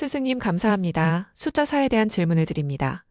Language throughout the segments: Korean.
스승님 감사합니다. 숫자 4에 대한 질문을 드립니다.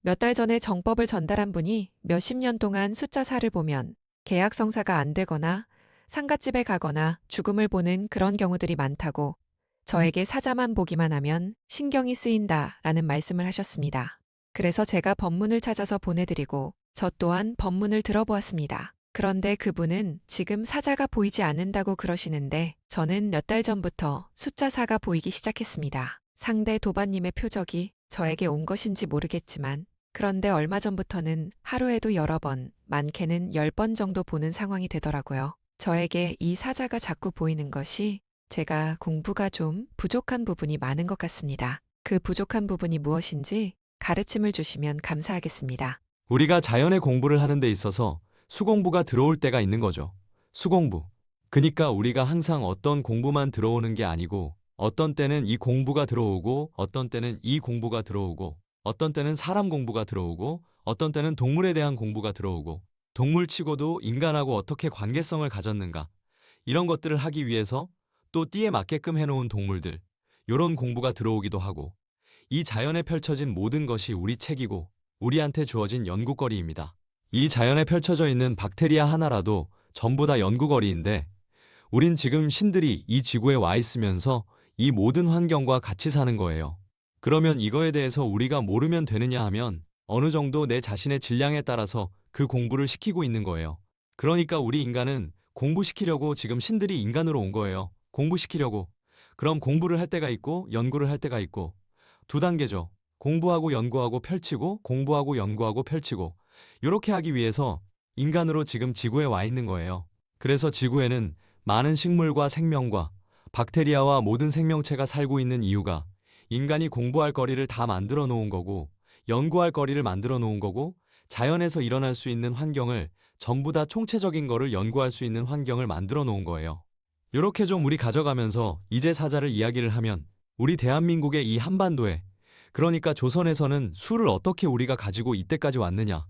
몇 달 전에 정법을 전달한 분이 몇십 년 동안 숫자 4를 보면 계약 성사가 안 되거나 상갓집에 가거나 죽음을 보는 그런 경우들이 많다고 저에게 사자만 보기만 하면 신경이 쓰인다라는 말씀을 하셨습니다. 그래서 제가 법문을 찾아서 보내드리고 저 또한 법문을 들어보았습니다. 그런데 그분은 지금 사자가 보이지 않는다고 그러시는데 저는 몇 달 전부터 숫자 4가 보이기 시작했습니다. 상대 도반님의 표적이 저에게 온 것인지 모르겠지만 그런데 얼마 전부터는 하루에도 여러 번, 많게는 10번 정도 보는 상황이 되더라고요. 저에게 이 사자가 자꾸 보이는 것이 제가 공부가 좀 부족한 부분이 많은 것 같습니다. 그 부족한 부분이 무엇인지 가르침을 주시면 감사하겠습니다. 우리가 자연의 공부를 하는 데 있어서 수공부가 들어올 때가 있는 거죠. 수공부. 그러니까 우리가 항상 어떤 공부만 들어오는 게 아니고 어떤 때는 이 공부가 들어오고 어떤 때는 이 공부가 들어오고 어떤 때는 사람 공부가 들어오고 어떤 때는 동물에 대한 공부가 들어오고 동물치고도 인간하고 어떻게 관계성을 가졌는가 이런 것들을 하기 위해서 또 띠에 맞게끔 해놓은 동물들 요런 공부가 들어오기도 하고 이 자연에 펼쳐진 모든 것이 우리 책이고 우리한테 주어진 연구거리입니다. 이 자연에 펼쳐져 있는 박테리아 하나라도 전부 다 연구거리인데 우린 지금 신들이 이 지구에 와 있으면서 이 모든 환경과 같이 사는 거예요. 그러면 이거에 대해서 우리가 모르면 되느냐 하면 어느 정도 내 자신의 질량에 따라서 그 공부를 시키고 있는 거예요. 그러니까 우리 인간은 공부시키려고 지금 신들이 인간으로 온 거예요. 공부시키려고. 그럼 공부를 할 때가 있고 연구를 할 때가 있고 두 단계죠. 공부하고 연구하고 펼치고 공부하고 연구하고 펼치고 이렇게 하기 위해서 인간으로 지금 지구에 와 있는 거예요. 그래서 지구에는 많은 식물과 생명과 박테리아와 모든 생명체가 살고 있는 이유가 인간이 공부할 거리를 다 만들어 놓은 거고 연구할 거리를 만들어 놓은 거고 자연에서 일어날 수 있는 환경을 전부 다 총체적인 거를 연구할 수 있는 환경을 만들어 놓은 거예요. 이렇게 좀 우리 가져가면서 이제 사자를 이야기를 하면 우리 대한민국의 이 한반도에 그러니까 조선에서는 수를 어떻게 우리가 가지고 이때까지 왔느냐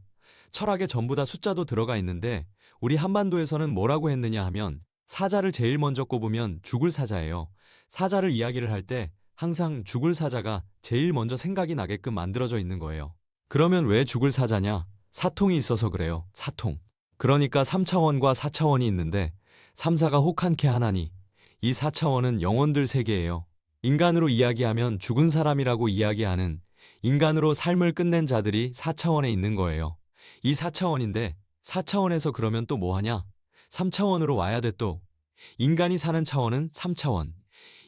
철학에 전부 다 숫자도 들어가 있는데 우리 한반도에서는 뭐라고 했느냐 하면 사자를 제일 먼저 꼽으면 죽을 사자예요. 사자를 이야기를 할 때 항상 죽을 사자가 제일 먼저 생각이 나게끔 만들어져 있는 거예요. 그러면 왜 죽을 사자냐? 사통이 있어서 그래요. 사통. 그러니까 3차원과 4차원이 있는데 3, 4가 혹한케 하나니 이 4차원은 영혼들 세계예요. 인간으로 이야기하면 죽은 사람이라고 이야기하는 인간으로 삶을 끝낸 자들이 4차원에 있는 거예요. 이 4차원인데 4차원에서 그러면 또 뭐하냐? 3차원으로 와야 돼 또. 인간이 사는 차원은 3차원.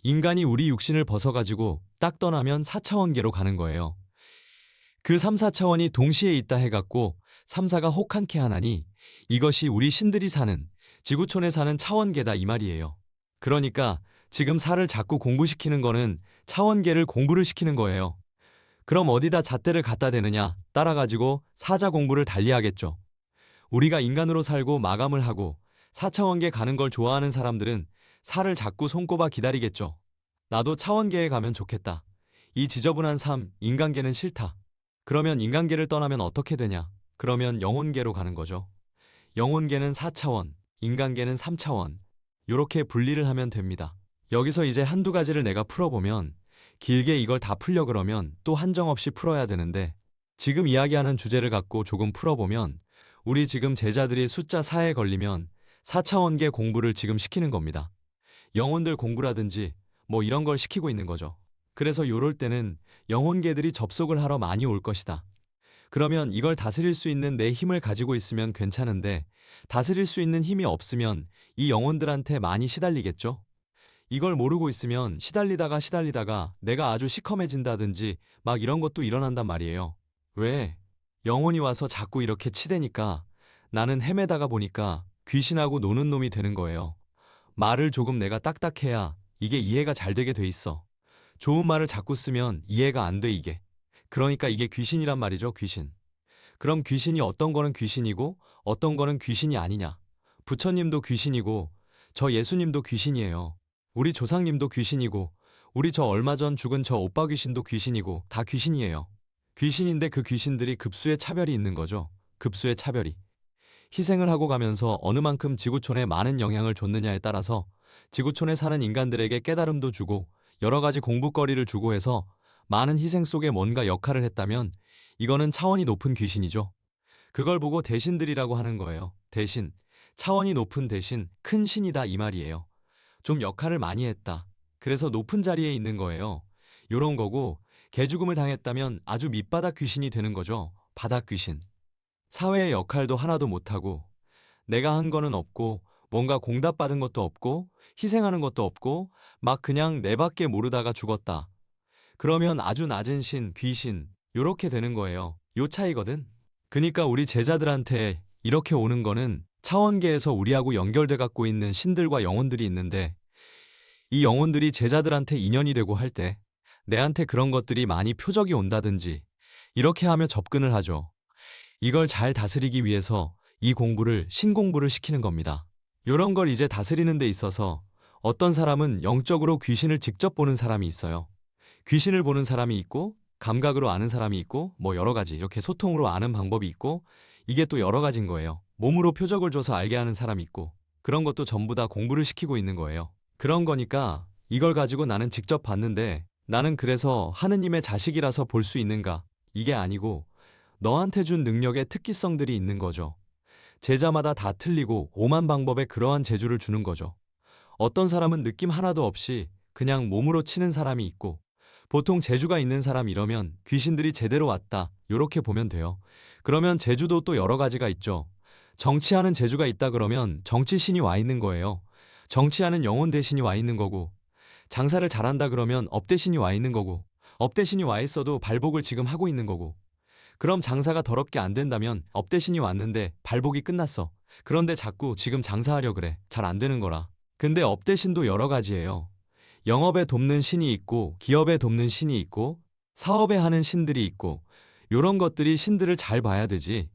인간이 우리 육신을 벗어가지고 딱 떠나면 4차원계로 가는 거예요. 그 3, 4차원이 동시에 있다 해갖고 3, 4가 혹한케 하나니 이것이 우리 신들이 사는 지구촌에 사는 차원계다 이 말이에요. 그러니까 지금 사를 자꾸 공부시키는 거는 차원계를 공부를 시키는 거예요. 그럼 어디다 잣대를 갖다 대느냐 따라가지고 사자 공부를 달리하겠죠. 우리가 인간으로 살고 마감을 하고 4차원계 가는 걸 좋아하는 사람들은 살을 자꾸 손꼽아 기다리겠죠. 나도 차원계에 가면 좋겠다. 이 지저분한 삶, 인간계는 싫다. 그러면 인간계를 떠나면 어떻게 되냐? 그러면 영혼계로 가는 거죠. 영혼계는 4차원, 인간계는 3차원. 요렇게 분리를 하면 됩니다. 여기서 이제 한두 가지를 내가 풀어보면 길게 이걸 다 풀려 그러면 또 한정없이 풀어야 되는데 지금 이야기하는 주제를 갖고 조금 풀어보면 우리 지금 제자들이 숫자 4에 걸리면 4차원계 공부를 지금 시키는 겁니다. 영혼들 공부라든지 뭐 이런 걸 시키고 있는 거죠. 그래서 요럴 때는 영혼계들이 접속을 하러 많이 올 것이다. 그러면 이걸 다스릴 수 있는 내 힘을 가지고 있으면 괜찮은데 다스릴 수 있는 힘이 없으면 이 영혼들한테 많이 시달리겠죠? 이걸 모르고 있으면 시달리다가 내가 아주 시커매진다든지 막 이런 것도 일어난단 말이에요. 왜? 영혼이 와서 자꾸 이렇게 치대니까 나는 헤매다가 보니까 귀신하고 노는 놈이 되는 거예요. 말을 조금 내가 딱딱해야 이게 이해가 잘 되게 돼 있어. 좋은 말을 자꾸 쓰면 이해가 안 돼 이게. 그러니까 이게 귀신이란 말이죠, 귀신. 그럼 귀신이 어떤 거는 귀신이고 어떤 거는 귀신이 아니냐. 부처님도 귀신이고 저 예수님도 귀신이에요. 우리 조상님도 귀신이고 우리 저 얼마 전 죽은 저 오빠 귀신도 귀신이고 다 귀신이에요. 귀신인데 그 귀신들이 급수의 차별이 있는 거죠. 급수의 차별이. 희생을 하고 가면서 어느 만큼 지구촌에 많은 영향을 줬느냐에 따라서 지구촌에 사는 인간들에게 깨달음도 주고 여러 가지 공부거리를 주고 해서 많은 희생 속에 뭔가 역할을 했다면 이거는 차원이 높은 귀신이죠. 그걸 보고 대신들이라고 하는 거예요. 대신, 차원이 높은 대신 큰 신이다 이 말이에요. 좀 역할을 많이 했다. 그래서 높은 자리에 있는 거예요. 요런 거고 개죽음을 당했다면 아주 밑바닥 귀신이 되는 거죠. 바닥 귀신. 사회의 역할도 하나도 못하고 내가 한 거는 없고 뭔가 공답받은 것도 없고 희생하는 것도 없고 막 그냥 내밖에 모르다가 죽었다. 그러면 아주 낮은 신, 귀신 요렇게 되는 거예요. 요 차이거든. 그니까 우리 제자들한테 이렇게 오는 거는 차원계에서 우리하고 연결돼 갖고 있는 신들과 영혼들이 있는데 이 영혼들이 제자들한테 인연이 되고 할 때 내한테 그런 것들이 많이 표적이 온다든지 이렇게 하며 접근을 하죠. 이걸 잘 다스리기 위해서 이 공부를 신공부를 시키는 겁니다. 요런 걸 이제 다스리는 데 있어서 어떤 사람은 영적으로 귀신을 직접 보는 사람이 있어요. 귀신을 보는 사람이 있고 감각으로 아는 사람이 있고 뭐 여러 가지 이렇게 소통으로 아는 방법이 있고 이게 또 여러 가지인 거예요. 몸으로 표적을 줘서 알게 하는 사람이 있고 그런 것도 전부 다 공부를 시키고 있는 거예요. 그런 거니까 이걸 가지고 나는 직접 봤는데 나는 그래서 하느님의 자식이라서 볼 수 있는가? 이게 아니고 너한테 준 능력의 특기성들이 있는 거죠. 제자마다 다 틀리고 오만 방법에 그러한 재주를 주는 거죠. 어떤 사람은 느낌 하나도 없이 그냥 몸으로 치는 사람이 있고 보통 재주가 있는 사람 이러면 귀신들이 제대로 왔다. 요렇게 보면 돼요. 그러면 재주도 또 여러 가지가 있죠. 정치하는 재주가 있다 그러면 정치신이 와 있는 거예요. 정치하는 영혼 대신이 와 있는 거고 장사를 잘한다 그러면 업대신이 와 있는 거고 업대신이 와 있어도 발복을 지금 하고 있는 거고 그럼 장사가 더럽게 안 된다면 업대신이 왔는데 발복이 끝났어. 그런데 자꾸 지금 장사하려 그래. 잘 안 되는 거라. 근데 업대신도 여러 가지예요. 영업에 돕는 신이 있고 기업에 돕는 신이 있고 사업에 하는 신들이 있고 요런 것들이 신들을 잘 봐야 되지.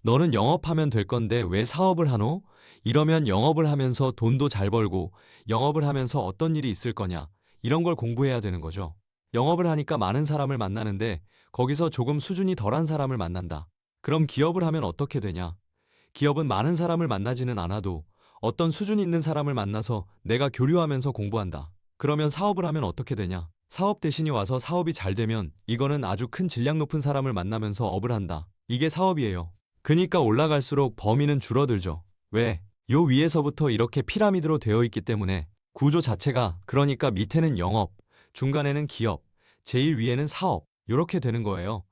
너는 영업하면 될 건데 왜 사업을 하노? 이러면 영업을 하면서 돈도 잘 벌고 영업을 하면서 어떤 일이 있을 거냐. 이런 걸 공부해야 되는 거죠. 영업을 하니까 많은 사람을 만나는데 거기서 조금 수준이 덜한 사람을 만난다. 그럼 기업을 하면 어떻게 되냐? 기업은 많은 사람을 만나지는 않아도 어떤 수준 있는 사람을 만나서 내가 교류하면서 공부한다. 그러면 사업을 하면 어떻게 되냐? 사업 대신이 와서 사업이 잘 되면 이거는 아주 큰 질량 높은 사람을 만나면서 업을 한다. 이게 사업이에요. 그니까 올라갈수록 범위는 줄어들죠. 왜? 요 위에서부터 이렇게 피라미드로 되어 있기 때문에 구조 자체가 그러니까 밑에는 영업, 중간에는 기업, 제일 위에는 사업 요렇게 되는 거예요.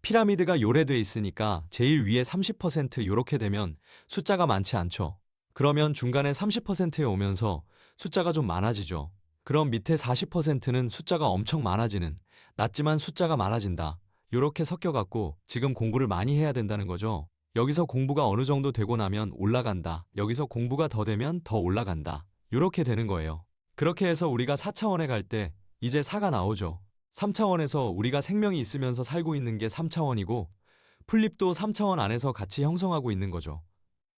피라미드가 요래돼 있으니까 제일 위에 30% 요렇게 되면 숫자가 많지 않죠. 그러면 중간에 30%에 오면서 숫자가 좀 많아지죠. 그럼 밑에 40%는 숫자가 엄청 많아지는 낮지만 숫자가 많아진다. 요렇게 섞여갖고 지금 공부를 많이 해야 된다는 거죠. 여기서 공부가 어느 정도 되고 나면 올라간다. 여기서 공부가 더 되면 더 올라간다. 요렇게 되는 거예요. 그렇게 해서 우리가 4차원에 갈 때 이제 4가 나오죠. 3차원에서 우리가 생명이 있으면서 살고 있는 게 3차원이고 풀잎도 3차원 안에서 같이 형성하고 있는 거죠.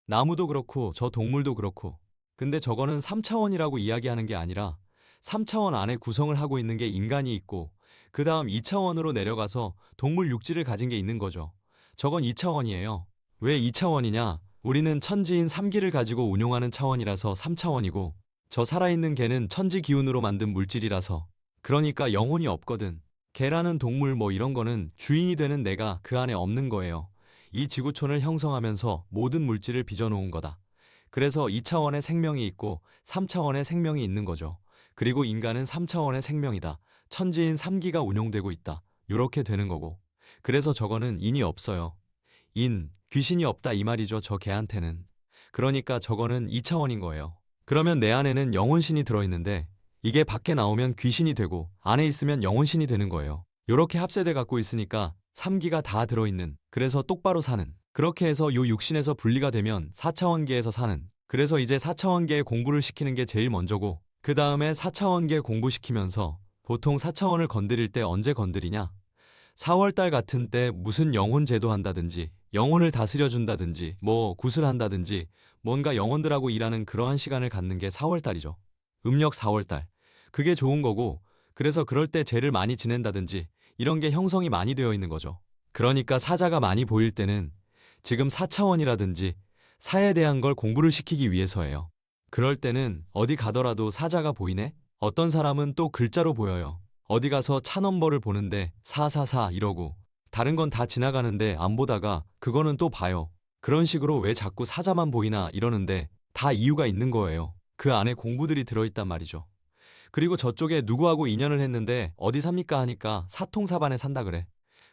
나무도 그렇고 저 동물도 그렇고 근데 저거는 3차원이라고 이야기하는 게 아니라 3차원 안에 구성을 하고 있는 게 인간이 있고 그 다음 2차원으로 내려가서 동물 육지를 가진 게 있는 거죠. 저건 2차원이에요. 왜 2차원이냐? 우리는 천지인 3기를 가지고 운용하는 차원이라서 3차원이고 저 살아있는 개는 천지 기운으로 만든 물질이라서 그러니까 영혼이 없거든. 개라는 동물 뭐 이런 거는 주인이 되는 내가 그 안에 없는 거예요. 이 지구촌을 형성하면서 모든 물질을 빚어놓은 거다. 그래서 2차원의 생명이 있고 3차원의 생명이 있는 거죠. 그리고 인간은 3차원의 생명이다. 천지인 3기가 운용되고 있다. 요렇게 되는 거고. 그래서 저거는 인이 없어요. 귀신이 없다 이 말이죠. 저 개한테는. 그러니까 저거는 2차원인 거예요. 그러면 내 안에는 영혼신이 들어있는데 이게 밖에 나오면 귀신이 되고 안에 있으면 영혼신이 되는 거예요. 요렇게 합세돼 갖고 있으니까 3기가 다 들어있는 그래서 똑바로 사는 그렇게 해서 요 육신에서 분리가 되면 4차원계에서 사는 그래서 이제 4차원계의 공부를 시키는 게 제일 먼저고 그 다음에 4차원계 공부시키면서 보통 4차원을 건드릴 때 언제 건드리냐? 4월달 같은 때 무슨 영혼 제도한다든지 영혼을 다스려준다든지 뭐 구슬한다든지 뭔가 영혼들하고 일하는 그러한 시간을 갖는 게 4월달이죠. 음력 4월달. 그게 좋은 거고 그래서 그럴 때 죄를 많이 지낸다든지 이런 게 형성이 많이 되어 있는 거죠. 그러니까 사자가 많이 보일 때는 지금 4차원이라든지 사에 대한 걸 공부를 시키기 위해서예요. 그럴 때는 어디 가더라도 사자가 보이네? 어떤 사람은 또 글자로 보여요. 어디 가서 차 넘버를 보는데 444 이러고 다른 건 다 지나가는데 안 보다가 그거는 또 봐요. 그런 식으로 왜 자꾸 사자만 보이나 이러는데 다 이유가 있는 거예요. 그 안에 공부들이 들어있단 말이죠. 그리고 저쪽에 누구하고 인연을 했는데 어디 삽니까 하니까 사통사반에 산다 그래.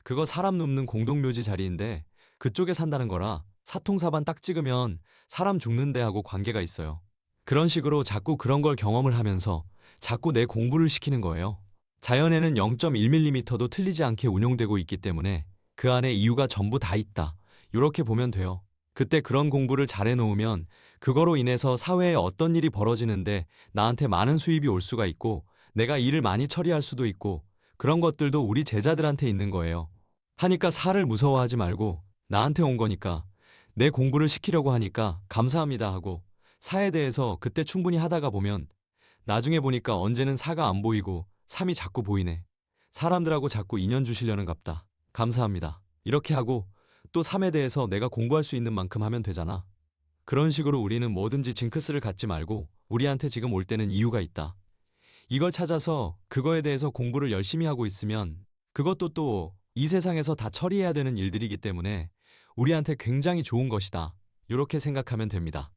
그거 사람 눕는 공동묘지 자리인데 그쪽에 산다는 거라 사통사반 딱 찍으면 사람 죽는데 하고 관계가 있어요. 그런 식으로 자꾸 그런 걸 경험을 하면서 자꾸 내 공부를 시키는 거예요. 자연에는 0.1mm도 틀리지 않게 운용되고 있기 때문에 그 안에 이유가 전부 다 있다. 이렇게 보면 돼요. 그때 그런 공부를 잘해 놓으면 그거로 인해서 사회에 어떤 일이 벌어지는데 나한테 많은 수입이 올 수가 있고 내가 일을 많이 처리할 수도 있고 그런 것들도 우리 제자들한테 있는 거예요. 하니까 살을 무서워하지 말고 나한테 온 거니까 내 공부를 시키려고 하니까 감사합니다 하고 사에 대해서 그때 충분히 하다가 보면 나중에 보니까 언제는 사가 안 보이고 삼이 자꾸 보이네. 사람들하고 자꾸 인연 주시려는 갑다. 감사합니다. 이렇게 하고 또 삼에 대해서 내가 공부할 수 있는 만큼 하면 되잖아. 그런 식으로 우리는 뭐든지 징크스를 갖지 말고 우리한테 지금 올 때는 이유가 있다. 이걸 찾아서 그거에 대해서 공부를 열심히 하고 있으면 그것도 또 이 세상에서 다 처리해야 되는 일들이기 때문에 우리한테 굉장히 좋은 것이다. 이렇게 생각하면 됩니다.